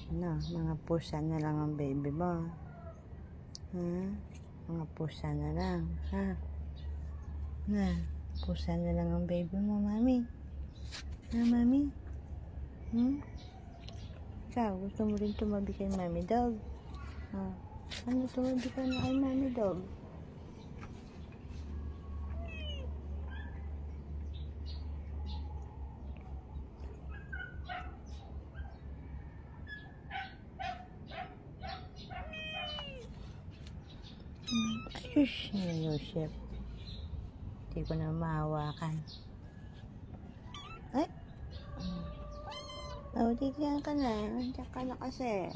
Ano, mga pusa na lang ang baby mo. Ha? Mga pusa na lang, ha? Na, pusa na lang ang baby mo, mami. Ha, mami? Ikaw, gusto mo rin tumabi kay mami dog? Ha? Ano, tumabi ka na kay mami dog? Ayush, Yusef. Hindi ko na mahawakan. Ay! Oh, tigyan ka na. Andiyan ka na kasi.